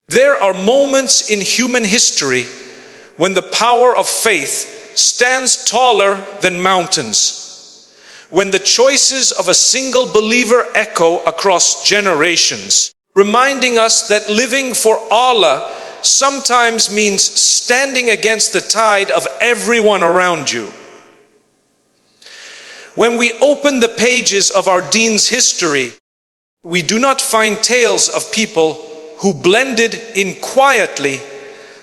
There are moments in human history when the power of faith stands taller than mountains, when the choices of a single believer echo across generations, reminding us that living for Allah sometimes means standing against the tide of everyone around you. When we open the pages of our Deen's history, we do not find tales of people who blended in quietly,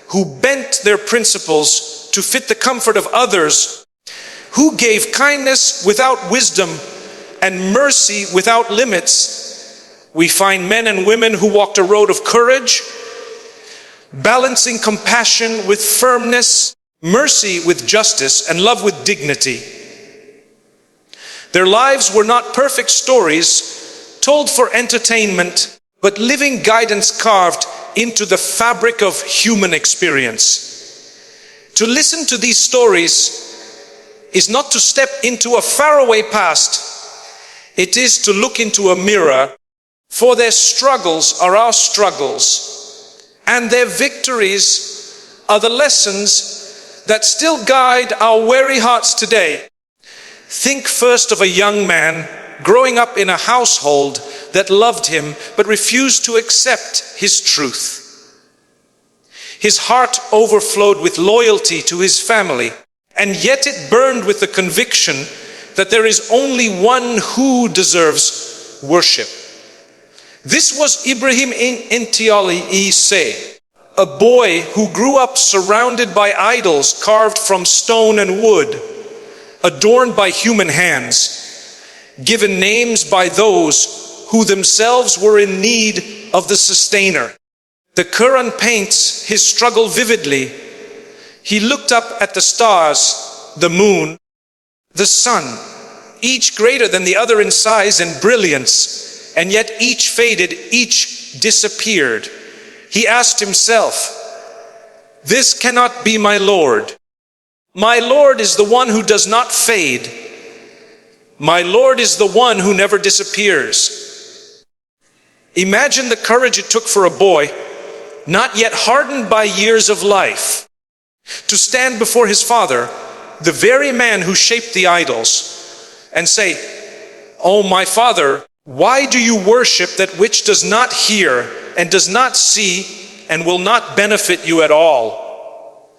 who bent their principles to fit the comfort of others, who gave kindness without wisdom and mercy without limits. We find men and women who walked a road of courage, balancing compassion with firmness, mercy with justice, and love with dignity. Their lives were not perfect stories told for entertainment, but living guidance carved into the fabric of human experience. To listen to these stories is not to step into a faraway past. It is to look into a mirror, for their struggles are our struggles, and their victories are the lessons that still guide our weary hearts today. Think first of a young man growing up in a household that loved him but refused to accept his truth. His heart overflowed with loyalty to his family, and yet it burned with the conviction that there is only one who deserves worship. This was Ibrahim Intiali, a boy who grew up surrounded by idols carved from stone and wood, adorned by human hands, given names by those who themselves were in need of the sustainer. The Qur'an paints his struggle vividly. He looked up at the stars, the moon, the sun, each greater than the other in size and brilliance, and yet each faded, each disappeared. He asked himself, "This cannot be my Lord. My Lord is the one who does not fade. My Lord is the one who never disappears." Imagine the courage it took for a boy, not yet hardened by years of life, to stand before his father, the very man who shaped the idols, and say, "Oh, my father, why do you worship that which does not hear and does not see and will not benefit you at all?"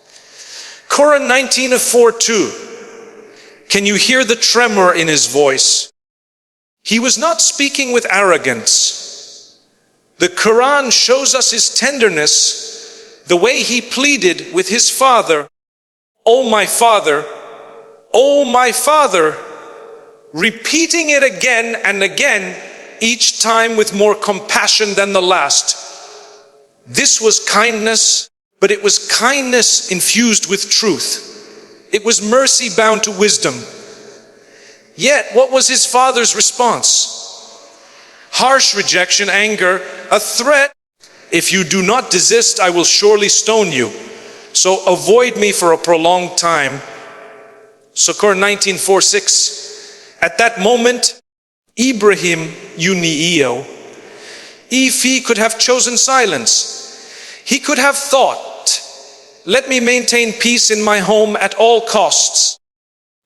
Quran 19:4-2. Can you hear the tremor in his voice? He was not speaking with arrogance. The Quran shows us his tenderness, the way he pleaded with his father, "Oh my father, oh my father," repeating it again and again, each time with more compassion than the last. This was kindness, but it was kindness infused with truth. It was mercy bound to wisdom. Yet, what was his father's response? Harsh rejection, anger, a threat. "If you do not desist, I will surely stone you. So avoid me for a prolonged time." Quran 19:4-6. At that moment, Ibrahim Uniio, if he could have chosen silence, he could have thought, "Let me maintain peace in my home at all costs.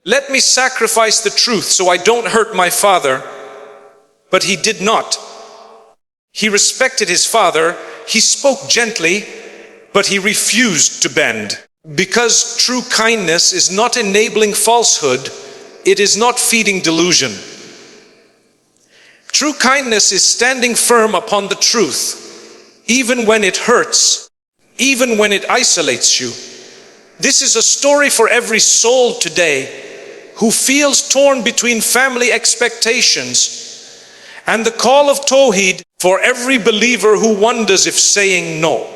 Let me sacrifice the truth so I don't hurt my father." But he did not. He respected his father. He spoke gently, but he refused to bend. Because true kindness is not enabling falsehood, it is not feeding delusion. True kindness is standing firm upon the truth, even when it hurts, even when it isolates you. This is a story for every soul today who feels torn between family expectations and the call of Tawheed, for every believer who wonders if saying no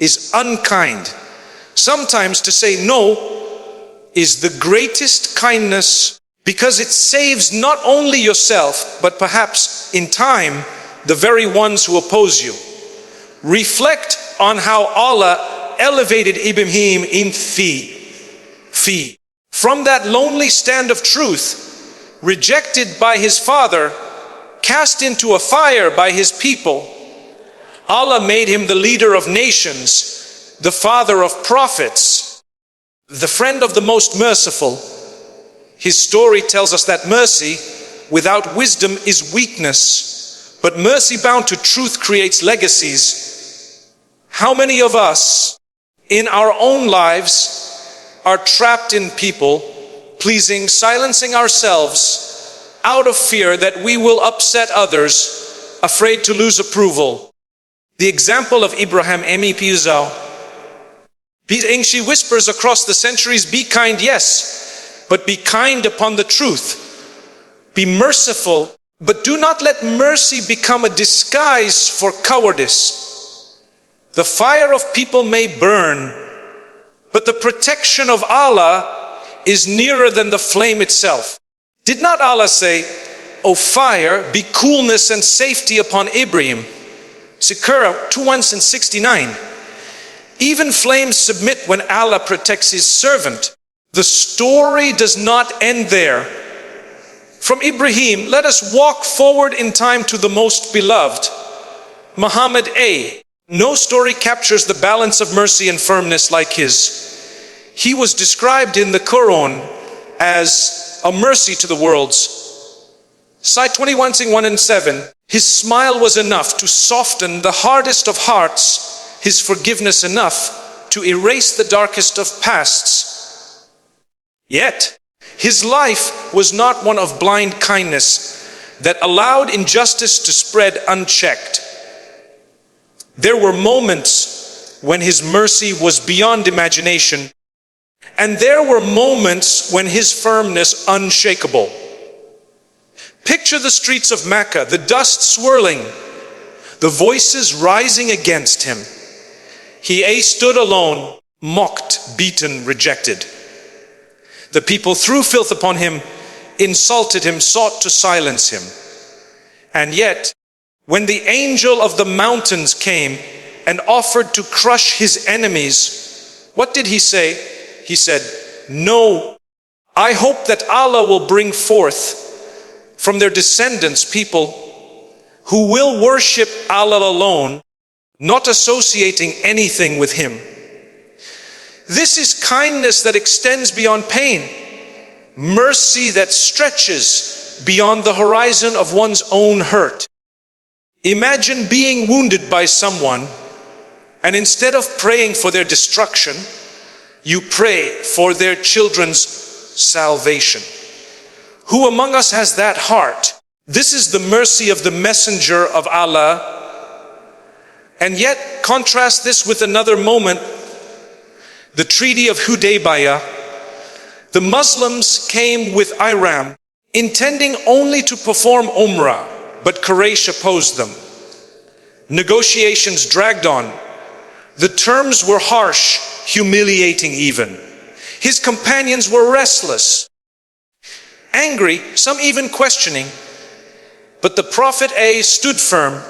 is unkind. Sometimes to say no is the greatest kindness, because it saves not only yourself, but perhaps in time, the very ones who oppose you. Reflect on how Allah elevated Ibrahim in fi. From that lonely stand of truth, rejected by his father, cast into a fire by his people, Allah made him the leader of nations, the father of prophets, the friend of the most merciful. His story tells us that mercy without wisdom is weakness, but mercy bound to truth creates legacies. How many of us in our own lives are trapped in people pleasing, silencing ourselves out of fear that we will upset others, afraid to lose approval? The example of Ibrahim Emi Piuzao. She whispers across the centuries, be kind, yes, but be kind upon the truth. Be merciful, but do not let mercy become a disguise for cowardice. The fire of people may burn, but the protection of Allah is nearer than the flame itself. Did not Allah say, O fire, be coolness and safety upon Ibrahim? Surah 2:169. Even flames submit when Allah protects his servant. The story does not end there. From Ibrahim, let us walk forward in time to the most beloved, Muhammad A. No story captures the balance of mercy and firmness like his. He was described in the Qur'an as a mercy to the worlds. Site 21, 1 and 7. His smile was enough to soften the hardest of hearts, his forgiveness enough to erase the darkest of pasts. Yet, his life was not one of blind kindness that allowed injustice to spread unchecked. There were moments when his mercy was beyond imagination, and there were moments when his firmness unshakable. Picture the streets of Mecca, the dust swirling, the voices rising against him. He stood alone, mocked, beaten, rejected. The people threw filth upon him, insulted him, sought to silence him. And yet, when the angel of the mountains came and offered to crush his enemies, what did he say? He said, no, I hope that Allah will bring forth from their descendants people who will worship Allah alone, not associating anything with him. This is kindness that extends beyond pain, mercy that stretches beyond the horizon of one's own hurt. Imagine being wounded by someone, and instead of praying for their destruction, you pray for their children's salvation. Who among us has that heart? This is the mercy of the messenger of Allah. And yet, contrast this with another moment, the Treaty of Hudaybiyah. The Muslims came with Iram, intending only to perform Umrah, but Quraysh opposed them. Negotiations dragged on. The terms were harsh, humiliating even. His companions were restless, angry, some even questioning. But the Prophet stood firm.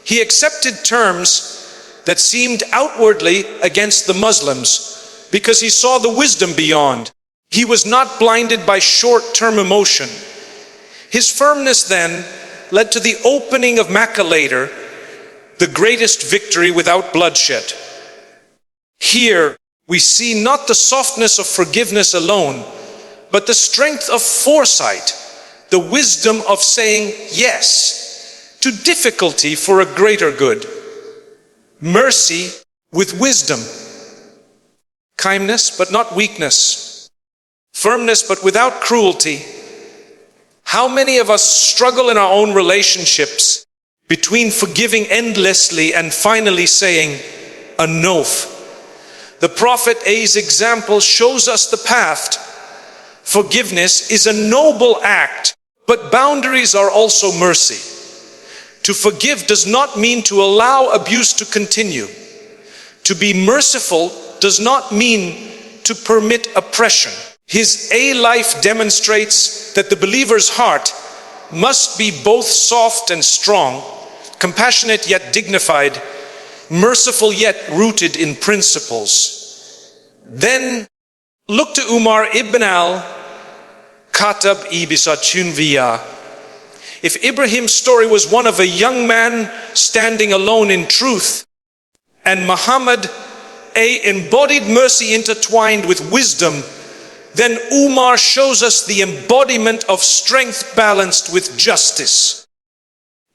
He accepted terms that seemed outwardly against the Muslims because he saw the wisdom beyond. He was not blinded by short-term emotion. His firmness then led to the opening of Mecca later, the greatest victory without bloodshed. Here we see not the softness of forgiveness alone, but the strength of foresight, the wisdom of saying yes to difficulty for a greater good. Mercy with wisdom. Kindness but not weakness. Firmness but without cruelty. How many of us struggle in our own relationships between forgiving endlessly and finally saying enough? The Prophet A's example shows us the path. Forgiveness is a noble act, but boundaries are also mercy. To forgive does not mean to allow abuse to continue. To be merciful does not mean to permit oppression. His life demonstrates that the believer's heart must be both soft and strong, compassionate yet dignified, merciful yet rooted in principles. Then look to Umar ibn al-Khattab ibn Chunviya. If Ibrahim's story was one of a young man standing alone in truth, and Muhammad embodied mercy intertwined with wisdom, then Umar shows us the embodiment of strength balanced with justice.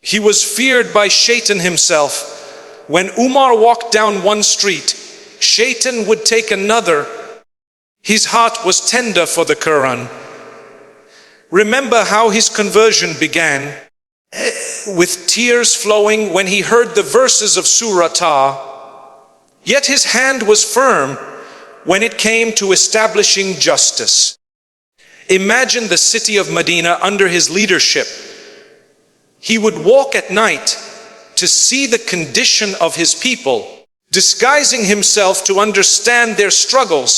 He was feared by Shaitan himself. When Umar walked down one street, Shaitan would take another. His heart was tender for the Qur'an. Remember how his conversion began, with tears flowing when he heard the verses of Surah Taha. Yet his hand was firm when it came to establishing justice. Imagine the city of Medina under his leadership. He would walk at night to see the condition of his people, disguising himself to understand their struggles.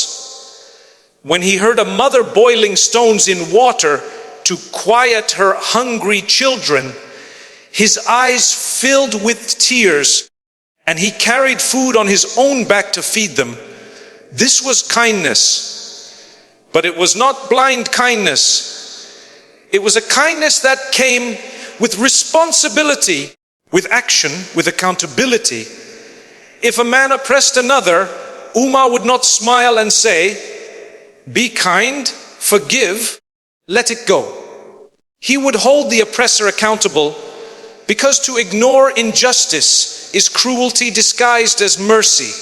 When he heard a mother boiling stones in water to quiet her hungry children, his eyes filled with tears, and he carried food on his own back to feed them. This was kindness, but it was not blind kindness. It was a kindness that came with responsibility, with action, with accountability. If a man oppressed another, Umar would not smile and say, "Be kind, forgive, let it go." He would hold the oppressor accountable, because to ignore injustice is cruelty disguised as mercy.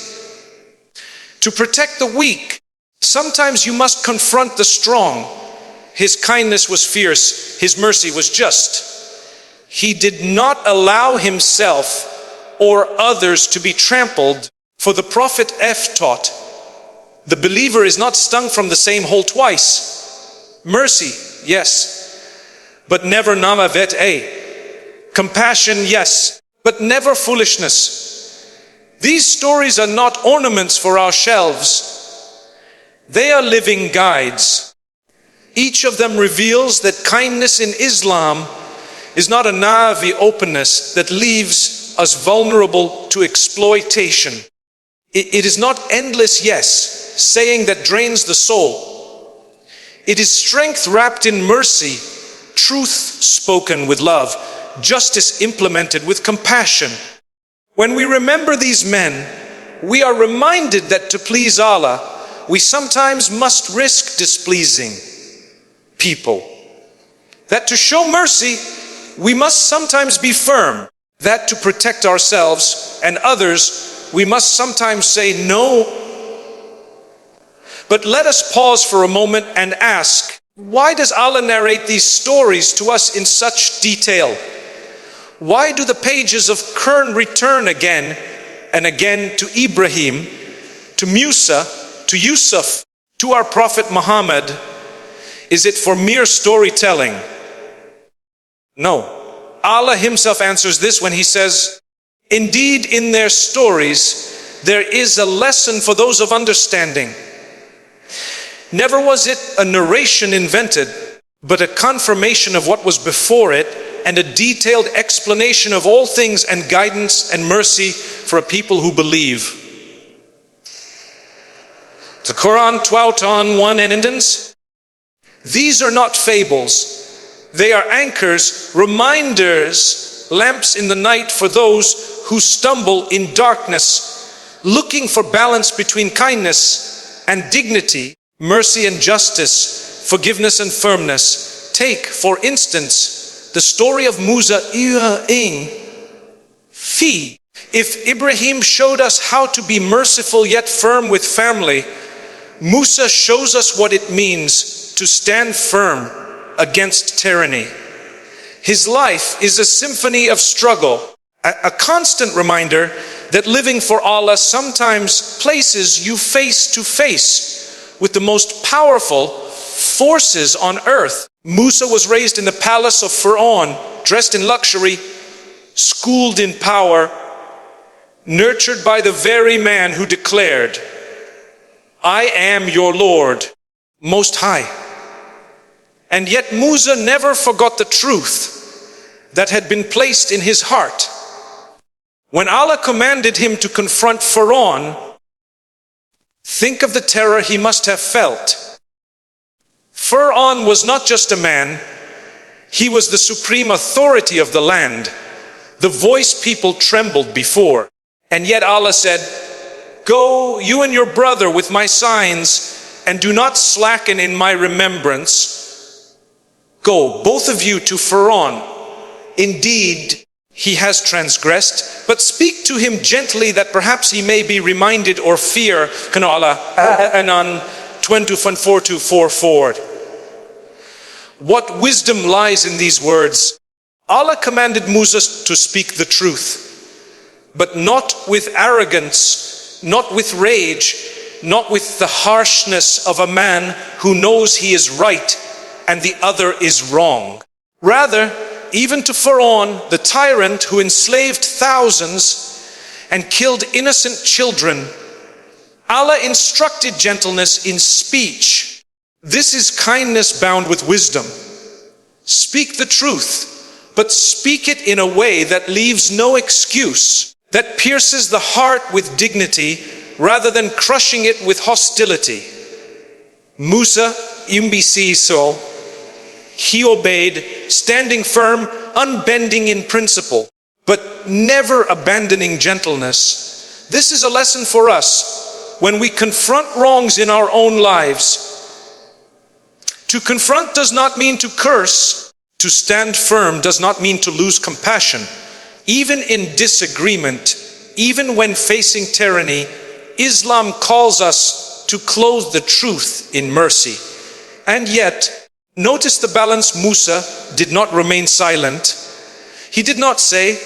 To protect the weak, sometimes you must confront the strong. His kindness was fierce, his mercy was just. He did not allow himself or others to be trampled, for the Prophet taught, the believer is not stung from the same hole twice. Mercy, yes, but never namavet Compassion, yes, but never foolishness. These stories are not ornaments for our shelves. They are living guides. Each of them reveals that kindness in Islam is not a naive openness that leaves us vulnerable to exploitation. It is not endless yes, saying that drains the soul. It is strength wrapped in mercy, truth spoken with love, justice implemented with compassion. When we remember these men, we are reminded that to please Allah, we sometimes must risk displeasing people. That to show mercy, we must sometimes be firm. That to protect ourselves and others, we must sometimes say no. But let us pause for a moment and ask, why does Allah narrate these stories to us in such detail? Why do the pages of Qur'an return again and again to Ibrahim, to Musa, to Yusuf, to our Prophet Muhammad? Is it for mere storytelling? No. Allah himself answers this when he says, "Indeed, in their stories, there is a lesson for those of understanding." Never was it a narration invented, but a confirmation of what was before it, and a detailed explanation of all things and guidance and mercy for a people who believe. The Quran 12:1 endings. These are not fables. They are anchors, reminders, lamps in the night for those who stumble in darkness, looking for balance between kindness and dignity, mercy and justice, forgiveness and firmness. Take, for instance, the story of Musa. If Ibrahim showed us how to be merciful yet firm with family, Musa shows us what it means to stand firm against tyranny. His life is a symphony of struggle, a constant reminder that living for Allah sometimes places you face to face with the most powerful forces on earth. Musa was raised in the palace of Pharaoh, dressed in luxury, schooled in power, nurtured by the very man who declared, "I am your Lord, Most High." And yet Musa never forgot the truth that had been placed in his heart. When Allah commanded him to confront Pharaoh, think of the terror he must have felt. Pharaoh was not just a man, He was the supreme authority of the land, the voice people trembled before. And yet Allah said, "Go, you and your brother, with my signs, and do not slacken in my remembrance. Go, both of you, to Pharaoh. Indeed, he has transgressed, but speak to him gently, that perhaps he may be reminded or fear." Kan Allah Anan 20:4-4. What wisdom lies in these words. Allah commanded Musa to speak the truth, but not with arrogance, not with rage, not with the harshness of a man who knows he is right and the other is wrong. Rather, even to Pharaoh, the tyrant who enslaved thousands and killed innocent children, Allah instructed gentleness in speech. This is kindness bound with wisdom. Speak the truth, but speak it in a way that leaves no excuse, that pierces the heart with dignity rather than crushing it with hostility. Musa imbeciso, he obeyed, standing firm, unbending in principle, but never abandoning gentleness. This is a lesson for us when we confront wrongs in our own lives. To confront does not mean to curse. To stand firm does not mean to lose compassion. Even in disagreement, even when facing tyranny, Islam calls us to clothe the truth in mercy. And yet, notice the balance. Musa did not remain silent. He did not say,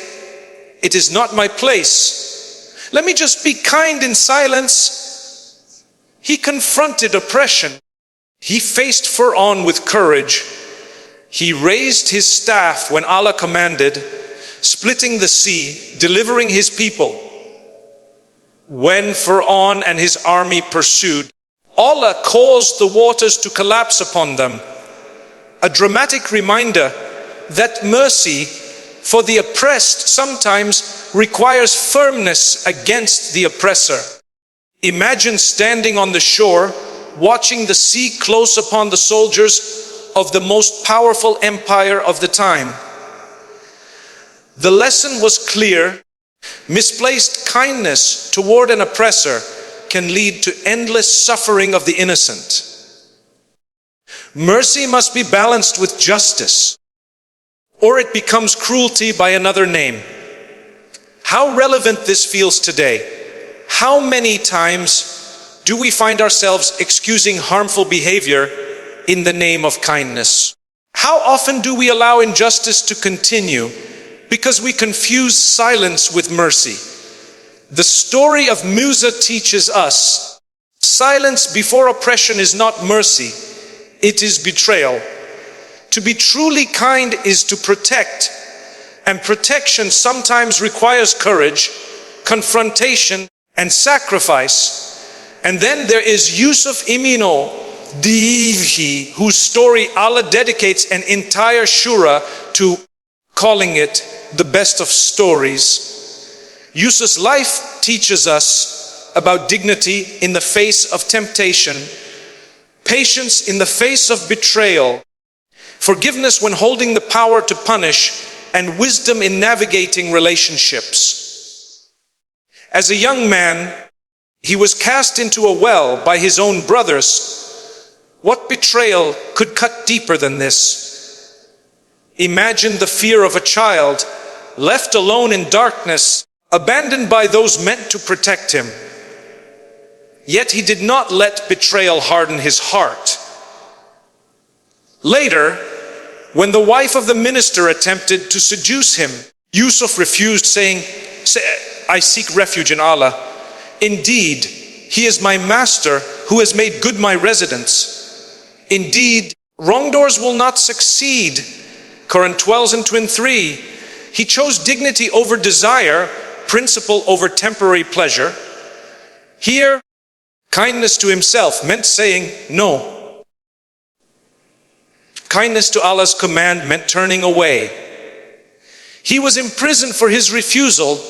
"It is not my place. Let me just be kind in silence." He confronted oppression. He faced Pharaoh with courage. He raised his staff when Allah commanded, splitting the sea, delivering his people. When Pharaoh and his army pursued, Allah caused the waters to collapse upon them. A dramatic reminder that mercy for the oppressed sometimes requires firmness against the oppressor. Imagine standing on the shore, watching the sea close upon the soldiers of the most powerful empire of the time. The lesson was clear. Misplaced kindness toward an oppressor can lead to endless suffering of the innocent. Mercy must be balanced with justice, or it becomes cruelty by another name. How relevant this feels today. How many times do we find ourselves excusing harmful behavior in the name of kindness? How often do we allow injustice to continue because we confuse silence with mercy? The story of Musa teaches us silence before oppression is not mercy, it is betrayal. To be truly kind is to protect, and protection sometimes requires courage, confrontation, and sacrifice. And then there is Yusuf Imino Divhi, whose story Allah dedicates an entire shura to, calling it the best of stories. Yusuf's life teaches us about dignity in the face of temptation, patience in the face of betrayal, forgiveness when holding the power to punish, and wisdom in navigating relationships. As a young man, he was cast into a well by his own brothers. What betrayal could cut deeper than this? Imagine the fear of a child left alone in darkness, abandoned by those meant to protect him. Yet he did not let betrayal harden his heart. Later, when the wife of the minister attempted to seduce him, Yusuf refused, saying, "I seek refuge in Allah. Indeed, he is my master who has made good my residence. Indeed, wrongdoers will not succeed." Qur'an 12:23. He chose dignity over desire, principle over temporary pleasure. Here, kindness to himself meant saying no. Kindness to Allah's command meant turning away. He was imprisoned for his refusal,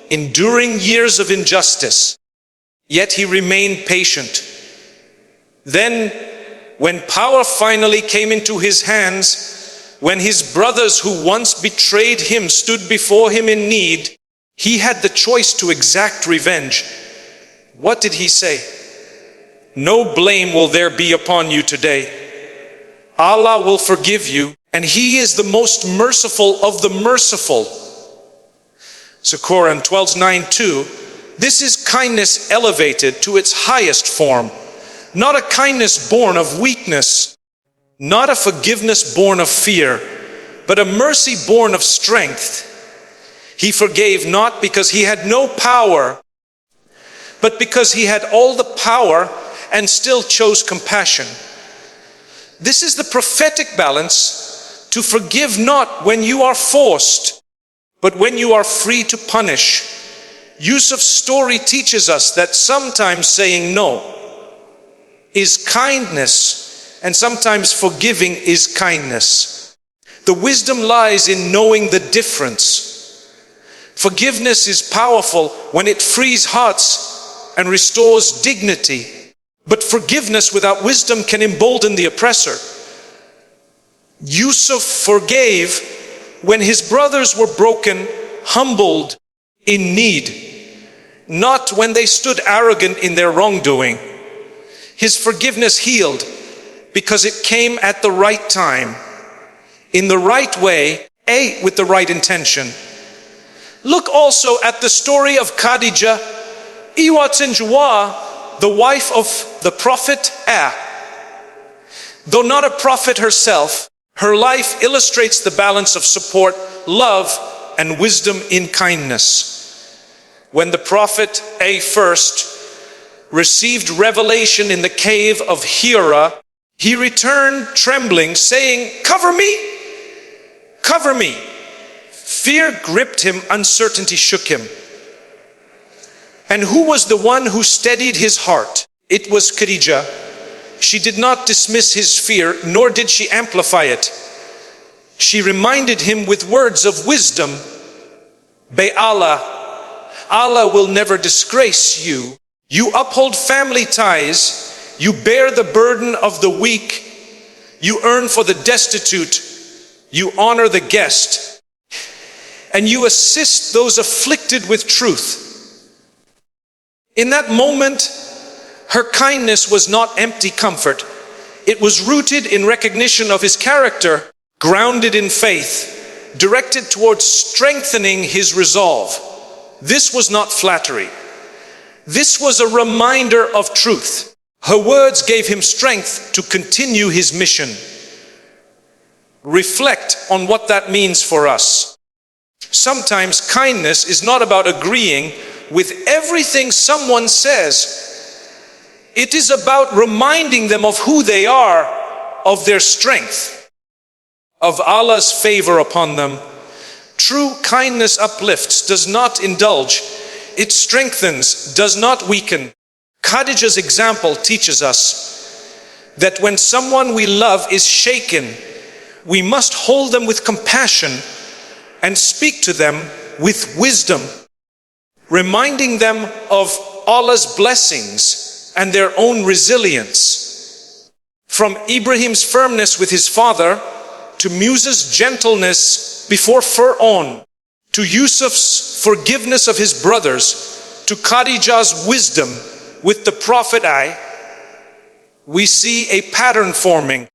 enduring years of injustice. Yet he remained patient. Then, when power finally came into his hands, When his brothers who once betrayed him stood before him in need, he had the choice to exact revenge. What did he say? No blame will there be upon you today. Allah will forgive you, and He is the most merciful of the merciful. So Qur'an 12:9-2, this is kindness elevated to its highest form, not a kindness born of weakness, not a forgiveness born of fear, but a mercy born of strength. He forgave not because He had no power, but because He had all the power and still chose compassion. This is the prophetic balance: to forgive not when you are forced, but when you are free to punish. Yusuf's story teaches us that sometimes saying no is kindness, and sometimes forgiving is kindness. The wisdom lies in knowing the difference. Forgiveness is powerful when it frees hearts and restores dignity. But forgiveness without wisdom can embolden the oppressor. Yusuf forgave when his brothers were broken, humbled, in need, not when they stood arrogant in their wrongdoing. His forgiveness healed because it came at the right time, in the right way, with the right intention. Look also at the story of Khadijah, the wife of the Prophet. Though not a prophet herself, her life illustrates the balance of support, love, and wisdom in kindness. When the Prophet first received revelation in the cave of Hira, he returned trembling, saying, "Cover me, cover me." Fear gripped him, uncertainty shook him. And who was the one who steadied his heart? It was Khadijah. She did not dismiss his fear, nor did she amplify it. She reminded him with words of wisdom, "By Allah, Allah will never disgrace you. You uphold family ties. You bear the burden of the weak. You earn for the destitute. You honor the guest. And you assist those afflicted with truth." In that moment, her kindness was not empty comfort. It was rooted in recognition of his character, grounded in faith, directed towards strengthening his resolve. This was not flattery. This was a reminder of truth. Her words gave him strength to continue his mission. Reflect on what that means for us. Sometimes kindness is not about agreeing with everything someone says. It is about reminding them of who they are, of their strength, of Allah's favor upon them. True kindness uplifts, does not indulge. It strengthens, does not weaken. Khadijah's example teaches us that when someone we love is shaken, we must hold them with compassion and speak to them with wisdom, reminding them of Allah's blessings and their own resilience. From Ibrahim's firmness with his father, to Musa's gentleness before Pharaoh, to Yusuf's forgiveness of his brothers, to Khadijah's wisdom with the Prophet, we see a pattern forming.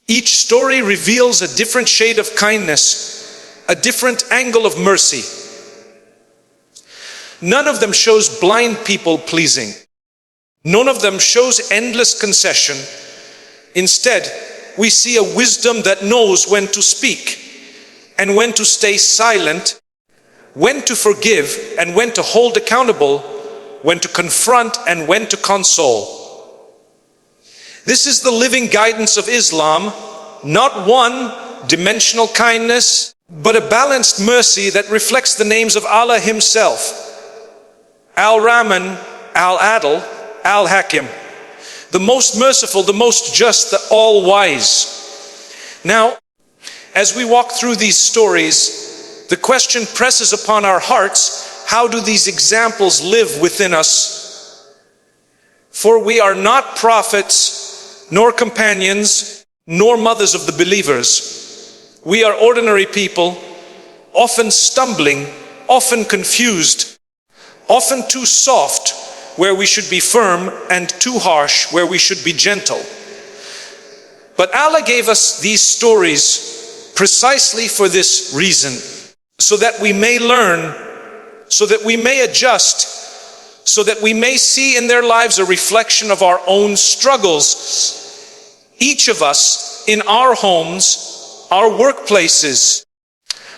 Each story reveals a different shade of kindness, a different angle of mercy. None of them shows blind people pleasing. None of them shows endless concession. Instead, we see a wisdom that knows when to speak and when to stay silent, when to forgive and when to hold accountable, when to confront and when to console. This is the living guidance of Islam, not one-dimensional kindness, but a balanced mercy that reflects the names of Allah Himself. Al-Rahman, Al-Adl, Al-Hakim. The most merciful, the most just, the all-wise. Now, as we walk through these stories, the question presses upon our hearts, how do these examples live within us? For we are not prophets, nor companions, nor mothers of the believers. We are ordinary people, often stumbling, often confused, often too soft where we should be firm and too harsh where we should be gentle. But Allah gave us these stories precisely for this reason, so that we may learn, so that we may adjust, so that we may see in their lives a reflection of our own struggles. Each of us in our homes, our workplaces,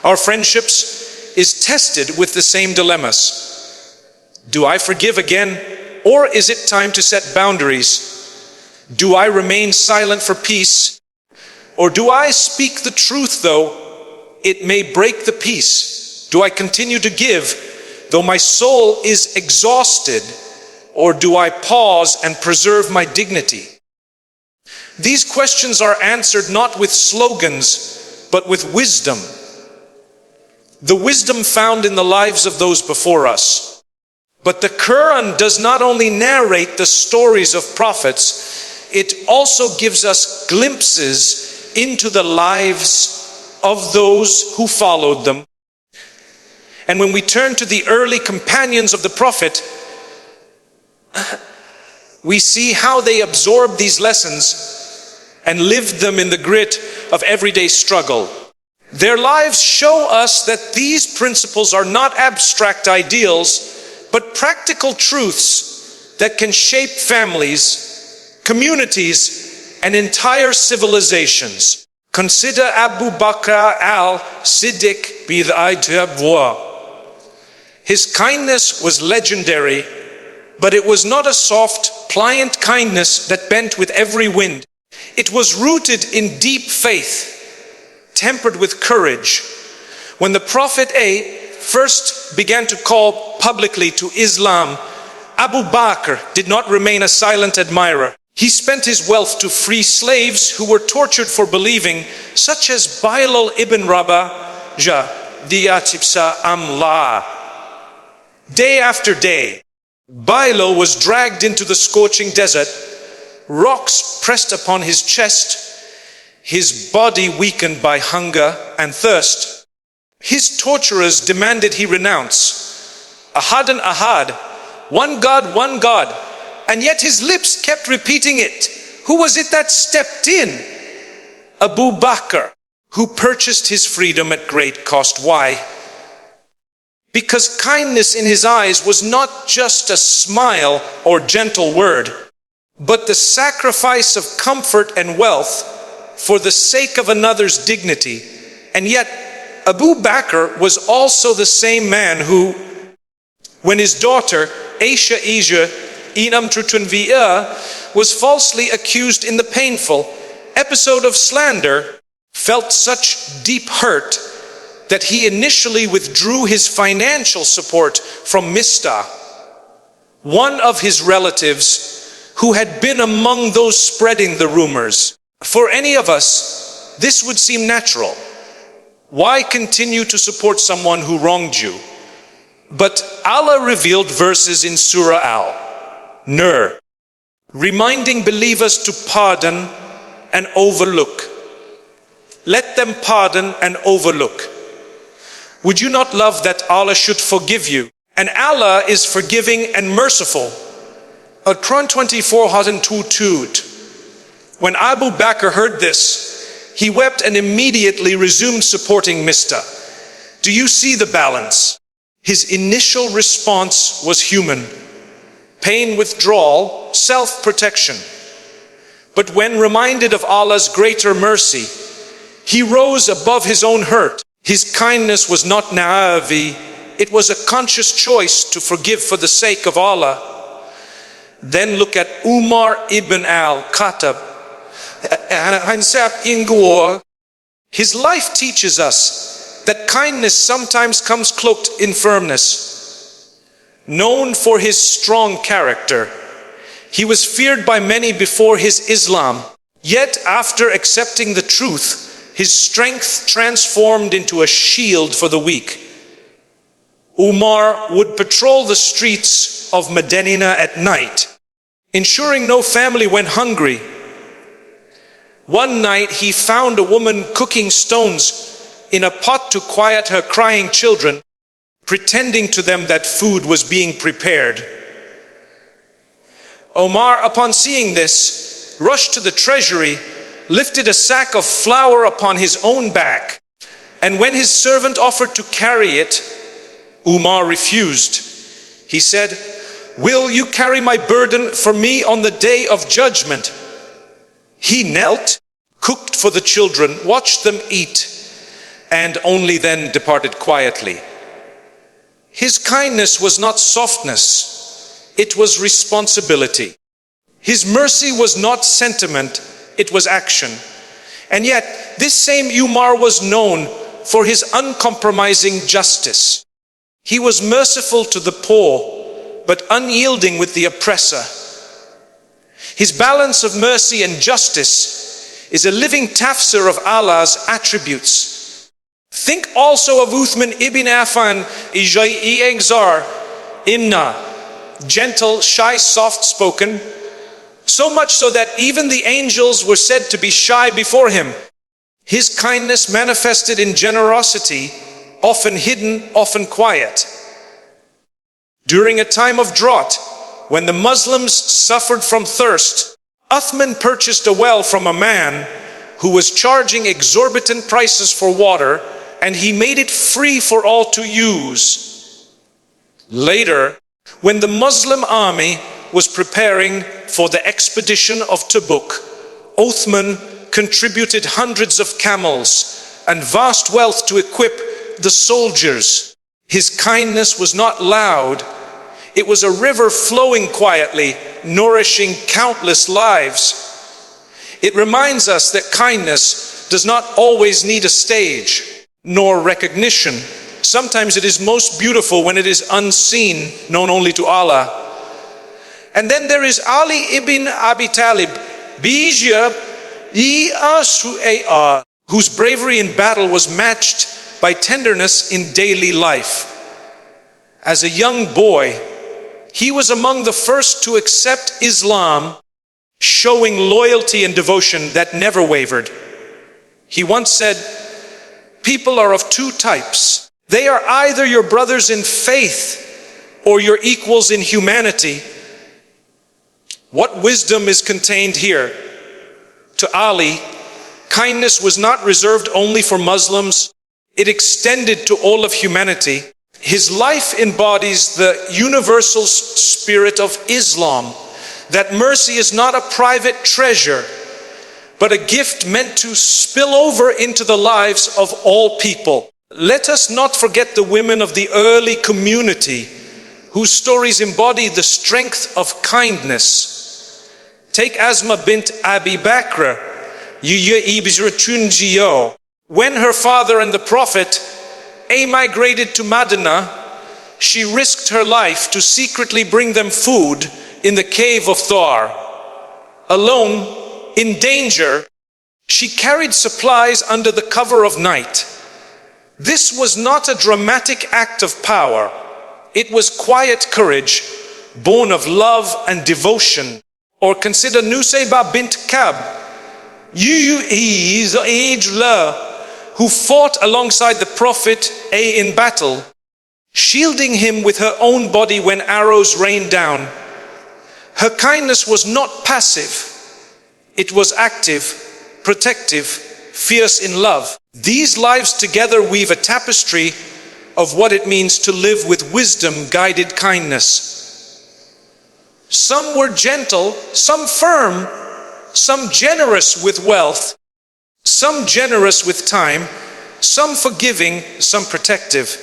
our friendships is tested with the same dilemmas. Do I forgive again, or is it time to set boundaries? Do I remain silent for peace, or do I speak the truth though it may break the peace? Do I continue to give though my soul is exhausted, or do I pause and preserve my dignity? These questions are answered not with slogans, but with wisdom. The wisdom found in the lives of those before us. But the Qur'an does not only narrate the stories of prophets, it also gives us glimpses into the lives of those who followed them. And when we turn to the early companions of the Prophet, we see how they absorbed these lessons and lived them in the grit of everyday struggle. Their lives show us that these principles are not abstract ideals, but practical truths that can shape families, communities, and entire civilizations. Consider Abu Bakr al-Siddiq bid'aytabwa. His kindness was legendary, but it was not a soft, pliant kindness that bent with every wind. It was rooted in deep faith, tempered with courage. When the Prophet first began to call publicly to Islam, Abu Bakr did not remain a silent admirer. He spent his wealth to free slaves who were tortured for believing, such as Bilal ibn Rabah, Diyatibsa Amla. Day after day, Bilal was dragged into the scorching desert, rocks pressed upon his chest, his body weakened by hunger and thirst. His torturers demanded he renounce Ahad and Ahad, one God, and yet his lips kept repeating it. Who was it that stepped in? Abu Bakr, who purchased his freedom at great cost. Why? Because kindness in his eyes was not just a smile or gentle word, but the sacrifice of comfort and wealth for the sake of another's dignity. And yet, Abu Bakr was also the same man who, when his daughter, Aisha Inam Trutunvia, was falsely accused in the painful episode of slander, felt such deep hurt that he initially withdrew his financial support from Mistah, one of his relatives who had been among those spreading the rumors. For any of us, this would seem natural. Why continue to support someone who wronged you? But Allah revealed verses in Surah Al-Nur, reminding believers to pardon and overlook. Let them pardon and overlook. Would you not love that Allah should forgive you? And Allah is forgiving and merciful. Al-Quran 24:2. When Abu Bakr heard this, he wept and immediately resumed supporting Mistah. Do you see the balance? His initial response was human, pain withdrawal, self-protection. But when reminded of Allah's greater mercy, he rose above his own hurt. His kindness was not na'avi, it was a conscious choice to forgive for the sake of Allah. Then look at Umar ibn al-Khattab. His life teaches us that kindness sometimes comes cloaked in firmness. Known for his strong character, he was feared by many before his Islam. Yet after accepting the truth, his strength transformed into a shield for the weak. Umar would patrol the streets of Medina at night, ensuring no family went hungry. One night he found a woman cooking stones in a pot to quiet her crying children, pretending to them that food was being prepared. Omar, upon seeing this, rushed to the treasury, lifted a sack of flour upon his own back, and when his servant offered to carry it, Umar refused. He said, "Will you carry my burden for me on the day of judgment?" He knelt, cooked for the children, watched them eat, and only then departed quietly. His kindness was not softness, it was responsibility. His mercy was not sentiment, it was action. And yet, this same Umar was known for his uncompromising justice. He was merciful to the poor, but unyielding with the oppressor. His balance of mercy and justice is a living tafsir of Allah's attributes. Think also of Uthman ibn Affan, Exar, Inna, gentle, shy, soft-spoken, so much so that even the angels were said to be shy before him. His kindness manifested in generosity, often hidden, often quiet. During a time of drought, when the Muslims suffered from thirst, Uthman purchased a well from a man who was charging exorbitant prices for water, and he made it free for all to use. Later, when the Muslim army was preparing for the expedition of Tabuk, Uthman contributed hundreds of camels and vast wealth to equip the soldiers. His kindness was not loud. It was a river flowing quietly, nourishing countless lives. It reminds us that kindness does not always need a stage, nor recognition. Sometimes it is most beautiful when it is unseen, known only to Allah. And then there is Ali ibn Abi Talib, whose bravery in battle was matched by tenderness in daily life. As a young boy, he was among the first to accept Islam, showing loyalty and devotion that never wavered. He once said, "People are of two types. They are either your brothers in faith or your equals in humanity." What wisdom is contained here? To Ali, kindness was not reserved only for Muslims. It extended to all of humanity. His life embodies the universal spirit of Islam, that mercy is not a private treasure, but a gift meant to spill over into the lives of all people. Let us not forget the women of the early community, whose stories embody the strength of kindness. Take Asma bint Abi Bakr, when her father and the Prophet emigrated to Medina, she risked her life to secretly bring them food in the cave of Thawr. Alone, in danger, she carried supplies under the cover of night. This was not a dramatic act of power. It was quiet courage, born of love and devotion. Or consider Nusayba bint Kab, who fought alongside the Prophet in battle, shielding him with her own body when arrows rained down. Her kindness was not passive, it was active, protective, fierce in love. These lives together weave a tapestry of what it means to live with wisdom-guided kindness. Some were gentle, some firm, some generous with wealth, some generous with time, some forgiving, some protective.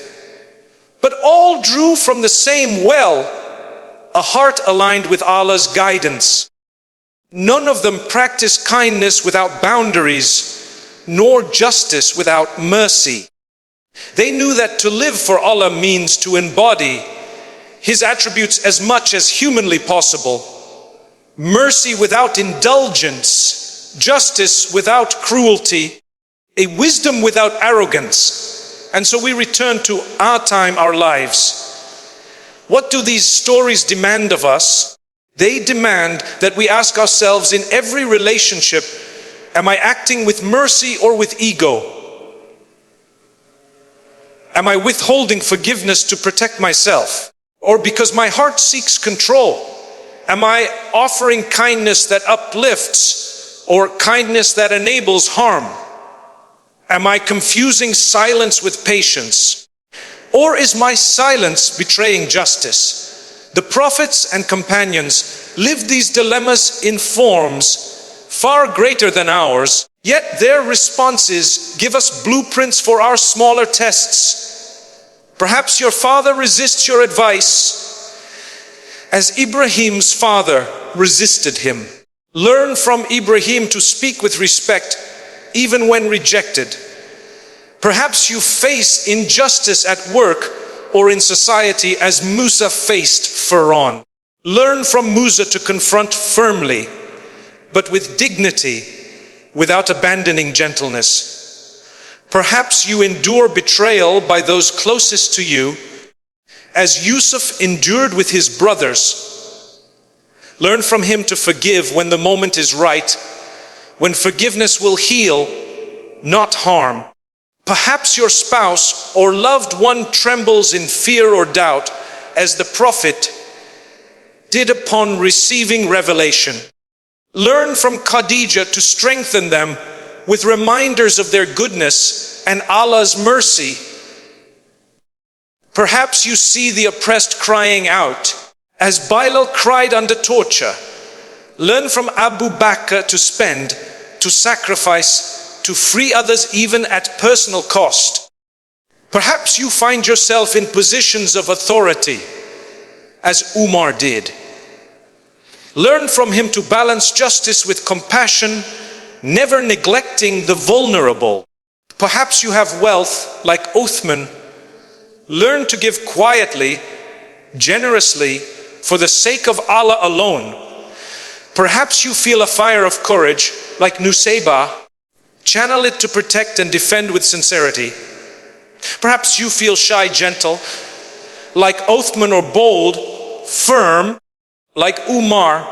But all drew from the same well, a heart aligned with Allah's guidance. None of them practiced kindness without boundaries, nor justice without mercy. They knew that to live for Allah means to embody His attributes as much as humanly possible. Mercy without indulgence, justice without cruelty, a wisdom without arrogance. And so we return to our time, our lives. What do these stories demand of us? They demand that we ask ourselves in every relationship, Am I acting with mercy or with ego? Am I withholding forgiveness to protect myself, or because my heart seeks control? Am I offering kindness that uplifts or kindness that enables harm? Am I confusing silence with patience? Or is my silence betraying justice? The prophets and companions lived these dilemmas in forms far greater than ours, yet their responses give us blueprints for our smaller tests. Perhaps your father resists your advice as Ibrahim's father resisted him. Learn from Ibrahim to speak with respect even when rejected. Perhaps you face injustice at work or in society as Musa faced Pharaoh. Learn from Musa to confront firmly, but with dignity, without abandoning gentleness. Perhaps you endure betrayal by those closest to you, as Yusuf endured with his brothers. Learn from him to forgive when the moment is right, when forgiveness will heal, not harm. Perhaps your spouse or loved one trembles in fear or doubt, as the prophet did upon receiving revelation. Learn from Khadijah to strengthen them with reminders of their goodness and Allah's mercy. Perhaps you see the oppressed crying out, as Bilal cried under torture. Learn from Abu Bakr to spend, to sacrifice, to free others even at personal cost. Perhaps you find yourself in positions of authority, as Umar did. Learn from him to balance justice with compassion, never neglecting the vulnerable. Perhaps you have wealth like Uthman. Learn to give quietly, generously, for the sake of Allah alone. Perhaps you feel a fire of courage like Nusayba. Channel it to protect and defend with sincerity. Perhaps you feel shy, gentle like Uthman, or bold, firm like Umar.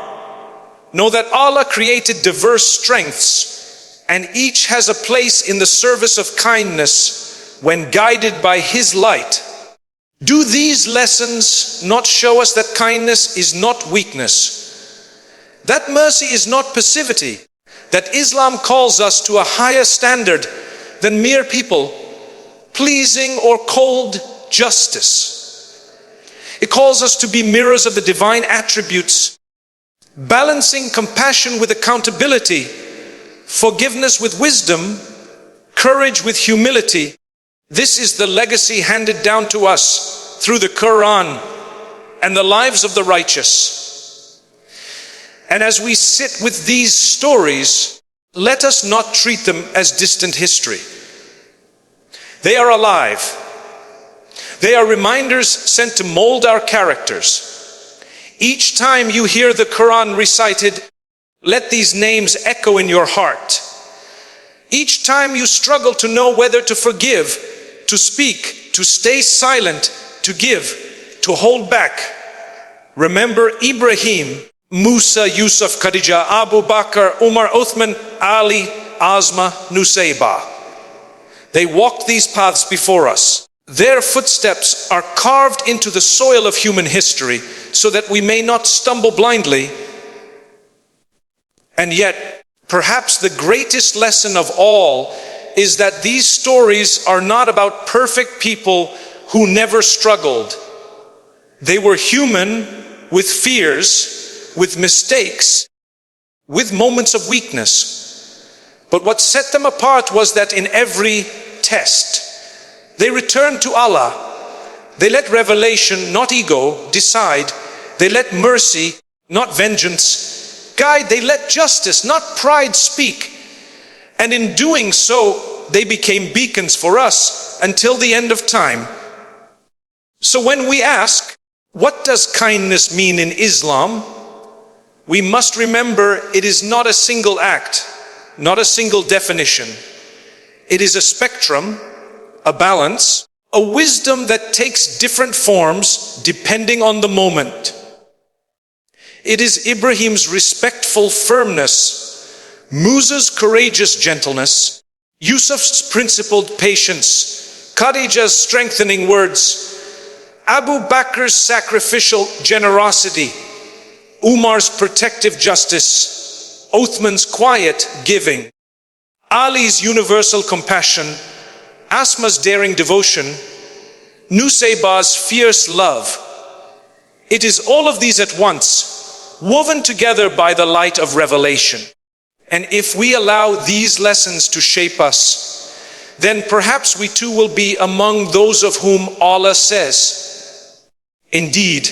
Know that Allah created diverse strengths, and each has a place in the service of kindness when guided by His light. Do these lessons not show us that kindness is not weakness, that mercy is not passivity, that Islam calls us to a higher standard than mere people pleasing or cold justice? It calls us to be mirrors of the divine attributes, balancing compassion with accountability, forgiveness with wisdom, courage with humility. This is the legacy handed down to us through the Qur'an and the lives of the righteous. And as we sit with these stories, let us not treat them as distant history. They are alive. They are reminders sent to mold our characters. Each time you hear the Quran recited, let these names echo in your heart. Each time you struggle to know whether to forgive, to speak, to stay silent, to give, to hold back, remember Ibrahim, Musa, Yusuf, Khadijah, Abu Bakr, Umar, Uthman, Ali, Azma, Nusayba. They walked these paths before us. Their footsteps are carved into the soil of human history so that we may not stumble blindly. And yet, perhaps the greatest lesson of all is that these stories are not about perfect people who never struggled. They were human, with fears, with mistakes, with moments of weakness. But what set them apart was that in every test, they returned to Allah. They let revelation, not ego, decide. They let mercy, not vengeance, guide. They let justice, not pride, speak. And in doing so, they became beacons for us until the end of time. So when we ask, what does kindness mean in Islam? We must remember it is not a single act, not a single definition. It is a spectrum, a balance, a wisdom that takes different forms depending on the moment. It is Ibrahim's respectful firmness, Musa's courageous gentleness, Yusuf's principled patience, Khadijah's strengthening words, Abu Bakr's sacrificial generosity, Umar's protective justice, Uthman's quiet giving, Ali's universal compassion, Asma's daring devotion, Nusayba's fierce love. It is all of these at once, woven together by the light of revelation. And if we allow these lessons to shape us, then perhaps we too will be among those of whom Allah says, indeed,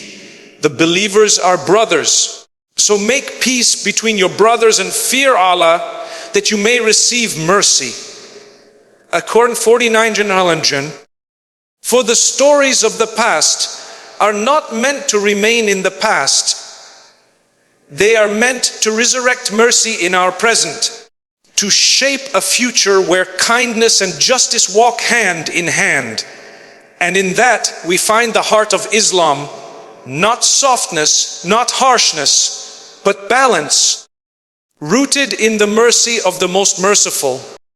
the believers are brothers. So make peace between your brothers and fear Allah, that you may receive mercy. Quran 49 For the stories of the past are not meant to remain in the past. They are meant to resurrect mercy in our present, to shape a future where kindness and justice walk hand in hand. And in that we find the heart of Islam, not softness, not harshness, but balance, rooted in the mercy of the most merciful.